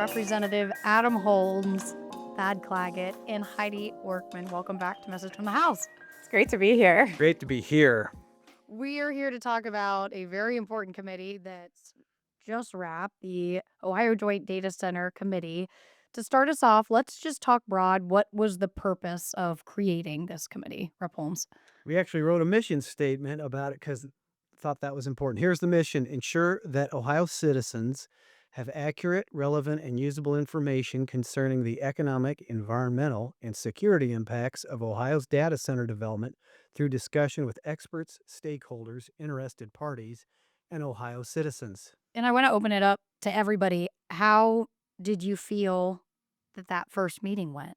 Representative Adam Holmes, Thad Claggett, and Heidi Workman. Welcome back to Message from the House. It's great to be here. Great to be here. We are here to talk about a very important committee that's just wrapped, the Ohio Joint Data Center Committee. To start us off, let's just talk broad. What was the purpose of creating this committee, Rep. Holmes? We actually wrote a mission statement about it because thought that was important. Here's the mission: ensure that Ohio citizens have accurate, relevant, and usable information concerning the economic, environmental, and security impacts of Ohio's data center development through discussion with experts, stakeholders, interested parties, and Ohio citizens. And I want to open it up to everybody. How did you feel that first meeting went?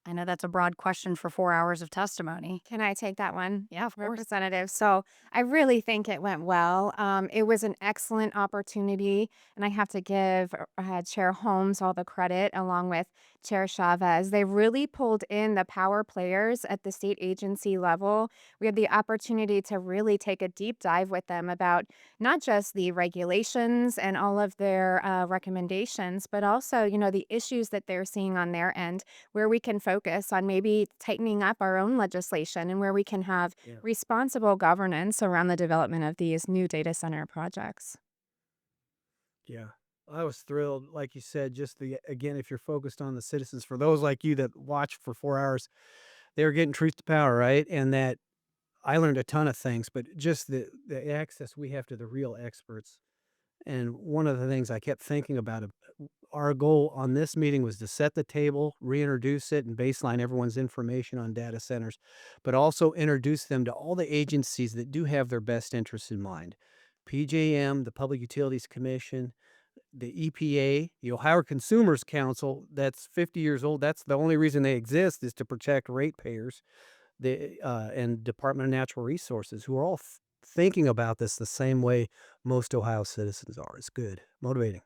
I know that's a broad question for 4 hours of testimony. Can I take that one? Yeah, of course. Representative. So I really think it went well. It was an excellent opportunity, and I have to give Chair Holmes all the credit, along with Chair Chavez. They really pulled in the power players at the state agency level. We had the opportunity to really take a deep dive with them about not just the regulations and all of their recommendations, but also, the issues that they're seeing on their end, where we can focus on maybe tightening up our own legislation and where we can have Yeah. responsible governance around the development of these new data center projects. Yeah. I was thrilled, like you said, just again, if you're focused on the citizens, for those like you that watch for 4 hours, they were getting truth to power, right? And that I learned a ton of things, but just the access we have to the real experts. And one of the things I kept thinking about, our goal on this meeting was to set the table, reintroduce it, and baseline everyone's information on data centers, but also introduce them to all the agencies that do have their best interests in mind. PJM, the Public Utilities Commission, the EPA, the Ohio Consumers Council, that's 50 years old. That's the only reason they exist, is to protect ratepayers, and Department of Natural Resources, who are all thinking about this the same way most Ohio citizens are. It's good, motivating.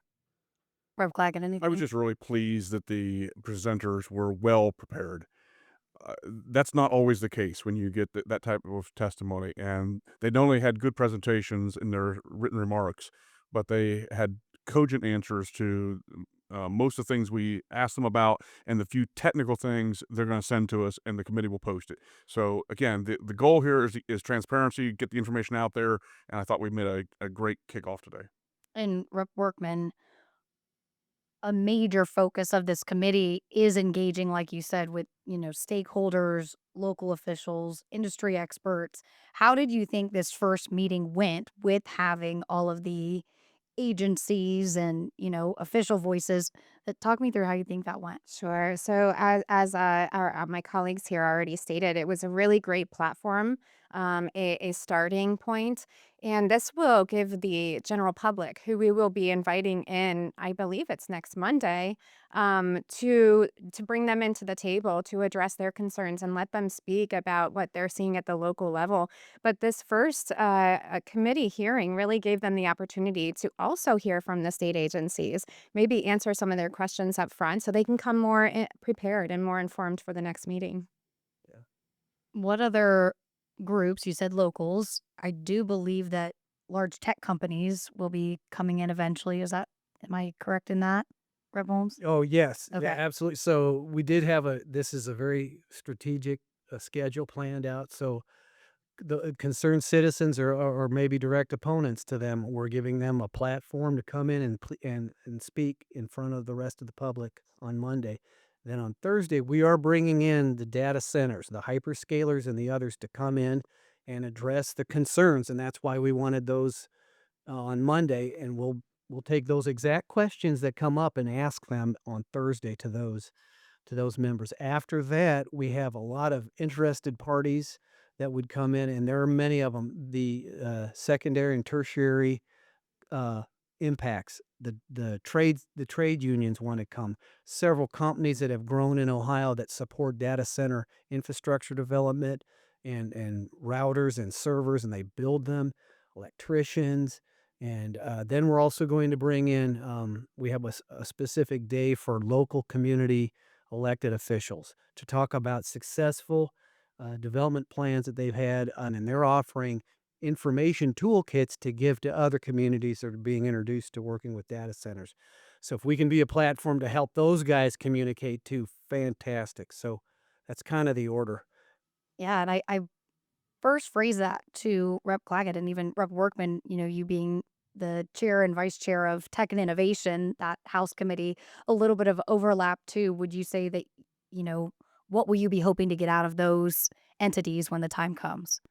Rep. Claggett, I was anything? just really pleased that the presenters were well prepared. That's not always the case when you get that type of testimony. And they not only had good presentations in their written remarks, but they had cogent answers to most of the things we asked them about, and the few technical things they're going to send to us, and the committee will post it. So again, the goal here is transparency, get the information out there, and I thought we made a great kickoff today. And Rep. Workman, a major focus of this committee is engaging, like you said, with, stakeholders, local officials, industry experts. How did you think this first meeting went with having all of the agencies and, official voices? Talk me through how you think that went. Sure. So my colleagues here already stated, it was a really great platform, a starting point, and this will give the general public, who we will be inviting in, I believe it's next Monday, to bring them into the table to address their concerns and let them speak about what they're seeing at the local level. But this first committee hearing really gave them the opportunity to also hear from the state agencies, maybe answer some of their questions up front so they can come more prepared and more informed for the next meeting. What other groups? You said locals. I do believe that large tech companies will be coming in eventually. Am I correct in that, Rep. Holmes? Oh, yes. Yeah, Okay. absolutely. So we did have this is a very strategic schedule planned out. So the concerned citizens or maybe direct opponents to them, we're giving them a platform to come in and speak in front of the rest of the public on Monday. Then on Thursday, we are bringing in the data centers, the hyperscalers and the others, to come in and address the concerns. And that's why we wanted those on Monday. And we'll take those exact questions that come up and ask them on Thursday to those members. After that, we have a lot of interested parties that would come in, and there are many of them. The secondary and tertiary impacts. The trade unions want to come. Several companies that have grown in Ohio that support data center infrastructure development and routers and servers, and they build them. Electricians. And then we're also going to bring in, we have a specific day for local community elected officials to talk about successful development plans that they've had, and they're offering information toolkits to give to other communities that are being introduced to working with data centers. So if we can be a platform to help those guys communicate too, fantastic. So that's kind of the order. Yeah, and I first phrased that to Rep. Claggett and even Rep. Workman, you being the chair and vice chair of tech and innovation, that House committee, a little bit of overlap too. Would you say that, you know, what will you be hoping to get out of those entities when the time comes?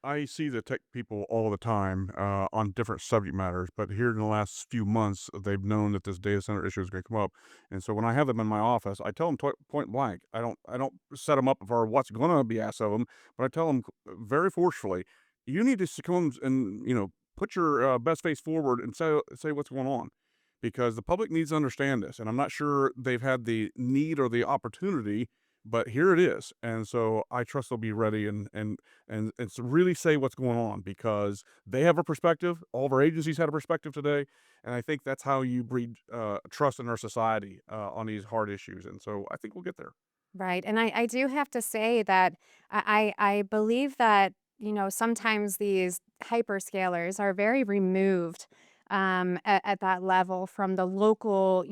I see the tech people all the time on different subject matters, but here in the last few months, they've known that this data center issue is going to come up, and so when I have them in my office, I tell them point blank. I don't set them up for what's going to be asked of them, but I tell them very forcefully, you need to come and put your best face forward and say what's going on, because the public needs to understand this, and I'm not sure they've had the need or the opportunity. But here it is, and so I trust they'll be ready and to really say what's going on, because they have a perspective. All of our agencies had a perspective today, and I think that's how you breed trust in our society on these hard issues. And so I think we'll get there. Right. And I do have to say that I believe that, sometimes these hyperscalers are very removed at that level from the local,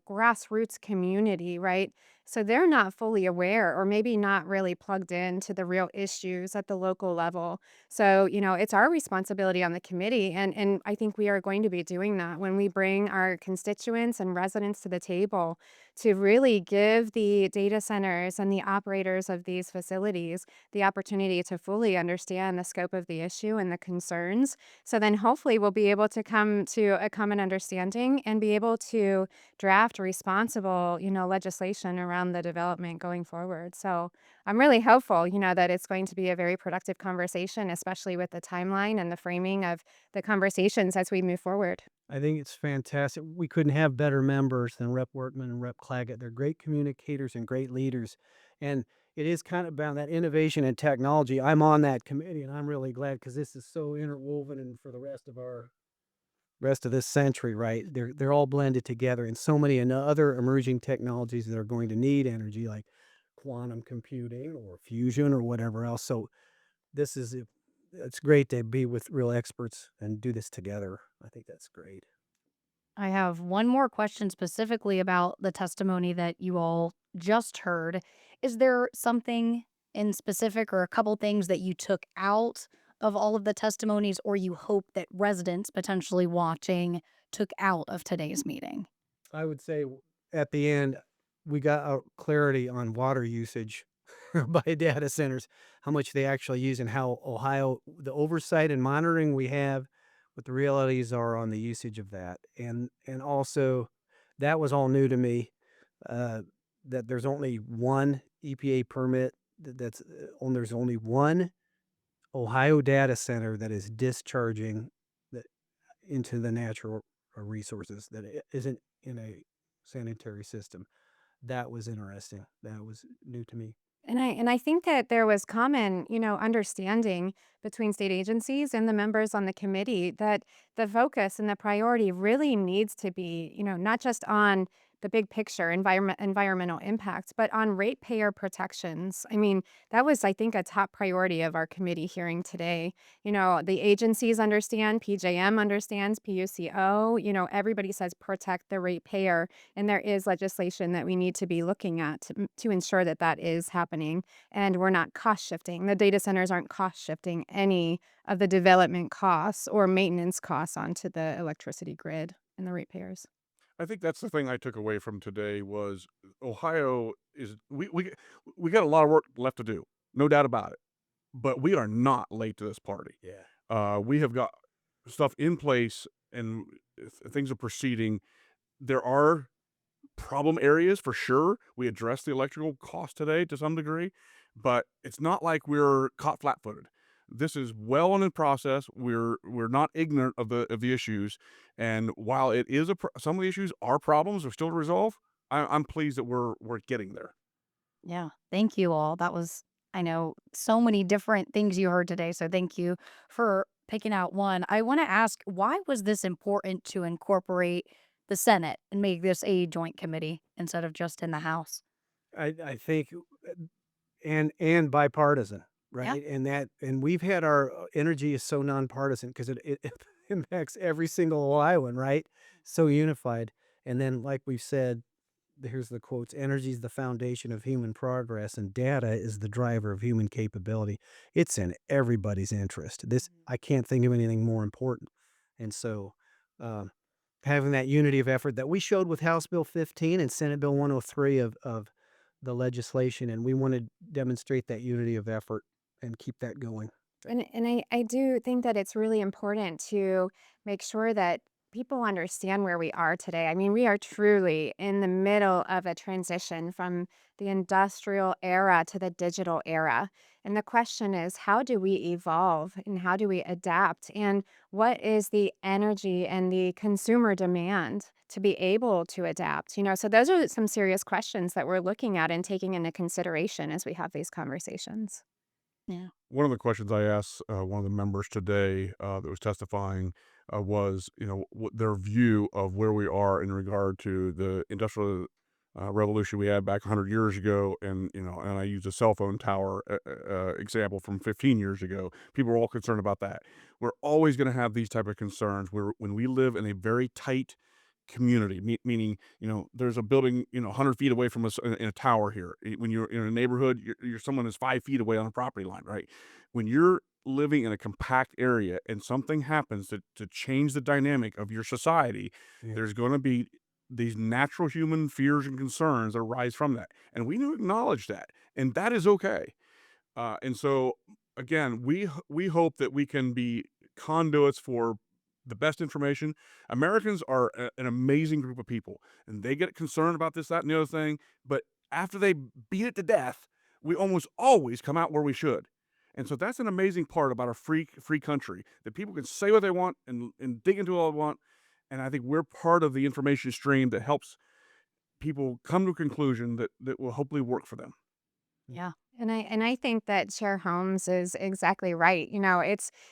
grassroots community, right? So they're not fully aware or maybe not really plugged in to the real issues at the local level. So, it's our responsibility on the committee. And I think we are going to be doing that when we bring our constituents and residents to the table to really give the data centers and the operators of these facilities the opportunity to fully understand the scope of the issue and the concerns. So then hopefully we'll be able to come to a common understanding and be able to draft responsible, legislation around the development going forward. So I'm really hopeful, that it's going to be a very productive conversation, especially with the timeline and the framing of the conversations as we move forward. I think it's fantastic. We couldn't have better members than Rep. Workman and Rep. Claggett. They're great communicators and great leaders. And it is kind of about that innovation and technology. I'm on that committee, and I'm really glad because this is so interwoven and for the rest of this century, right? They're all blended together, and so many other emerging technologies that are going to need energy, like quantum computing or fusion or whatever else. So this is it's great to be with real experts and do this together. I think that's great. I have one more question specifically about the testimony that you all just heard. Is there something in specific or a couple things that you took out of all of the testimonies or you hope that residents potentially watching took out of today's meeting? I would say at the end, we got clarity on water usage by data centers, how much they actually use, and how Ohio, the oversight and monitoring we have, what the realities are on the usage of that, and also that was all new to me. Uh, that there's only one EPA permit. There's only one Ohio data center that is discharging that into the natural resources that isn't in a sanitary system. That was interesting. That was new to me. And I think that there was common, understanding between state agencies and the members on the committee that the focus and the priority really needs to be, not just on the big picture environmental impacts, but on ratepayer protections. I mean, that was, I think, a top priority of our committee hearing today. The agencies understand, PJM understands, PUCO, everybody says protect the ratepayer, and there is legislation that we need to be looking at to ensure that that is happening. And we're not cost shifting. The data centers aren't cost shifting any of the development costs or maintenance costs onto the electricity grid and the ratepayers. I think that's the thing I took away from today was Ohio is we got a lot of work left to do, no doubt about it. But we are not late to this party. Yeah. We have got stuff in place, and things are proceeding. There are problem areas for sure. We addressed the electrical cost today to some degree, but it's not like we're caught flat-footed. This is well in process. We're not ignorant of the issues, and while it is some of the issues are problems are still to resolve, I'm pleased that we're getting there. Yeah. Thank you all. That was, I know, so many different things you heard today. So thank you for picking out one. I want to ask, why was this important to incorporate the Senate and make this a joint committee instead of just in the House? I think and bipartisan, Yeah. right? And we've had our energy is so nonpartisan because it impacts every single Ohioan, right? So unified. And then, like we've said, here's the quotes: energy is the foundation of human progress, and data is the driver of human capability. It's in everybody's interest. I can't think of anything more important. And so, um, having that unity of effort that we showed with House Bill 15 and Senate Bill 103 of the legislation, and we want to demonstrate that unity of effort and keep that going. And I do think that it's really important to make sure that people understand where we are today. I mean, we are truly in the middle of a transition from the industrial era to the digital era. And the question is, how do we evolve and how do we adapt? And what is the energy and the consumer demand to be able to adapt? So those are some serious questions that we're looking at and taking into consideration as we have these conversations. Yeah. One of the questions I asked one of the members today that was testifying was, what their view of where we are in regard to the industrial revolution we had back 100 years ago, and I used a cell phone tower example from 15 years ago. People are all concerned about that. We're always going to have these type of concerns when we live in a very tight community, meaning, there's a building, 100 feet away from us in a tower here. When you're in a neighborhood, someone is 5 feet away on a property line, right? When you're living in a compact area and something happens to change the dynamic of your society, Yeah. there's going to be these natural human fears and concerns that arise from that. And we need to acknowledge that. And that is okay. And so again, we hope that we can be conduits for the best information. Americans are an amazing group of people, and they get concerned about this, that, and the other thing. But after they beat it to death, we almost always come out where we should. And so that's an amazing part about a free country, that people can say what they want and dig into all they want. And I think we're part of the information stream that helps people come to a conclusion that will hopefully work for them. Yeah. And I think that Chair Holmes is exactly right.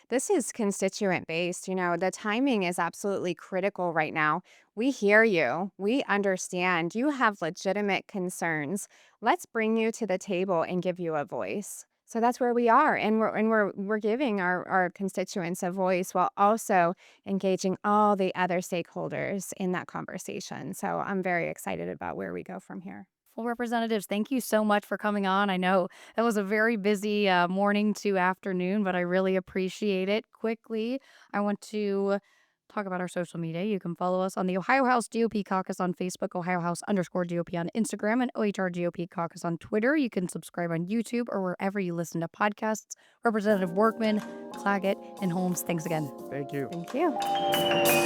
This is constituent based. The timing is absolutely critical right now. We hear you. We understand you have legitimate concerns. Let's bring you to the table and give you a voice. So that's where we are, and we're giving our constituents a voice while also engaging all the other stakeholders in that conversation. So I'm very excited about where we go from here. Well, representatives, thank you so much for coming on. I know that was a very busy morning to afternoon, but I really appreciate it. Quickly, I want to talk about our social media. You can follow us on the Ohio House GOP Caucus on Facebook, Ohio House _ GOP on Instagram, and OHR GOP Caucus on Twitter. You can subscribe on YouTube or wherever you listen to podcasts. Representative Workman, Claggett, and Holmes, thanks again. Thank you. Thank you.